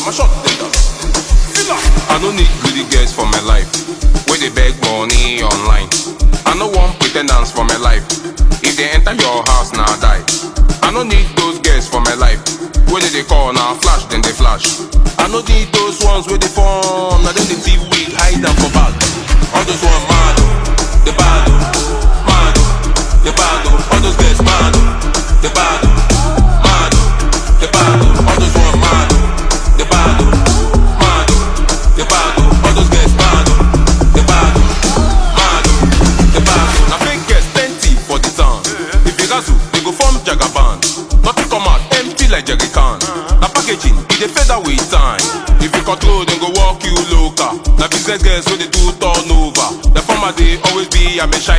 them, I shot them down. Feelam. I no need greedy girls for my life, where they beg money online. I no want pretenders for my life. If they enter your house, now die. I no need those girls for my life, where they call now flash, then they flash. I no need those ones where they form, now then they thief wig, hide them for back. All those ones mad, they bad, mad, they bad. All those girls mad, they bad, mad, they bad. All those ones mad, they bad, mad, they bad. All those girls mad, they bad, mad, they bad. Now fake girls plenty for the town. If you got to, they go form Jagaban. Nothing come out empty like jerry can. Now packaging, it dey fade away time. If you control, then go walk you local. Now business girls, so they do turnover. The former they always be, I'm a shy.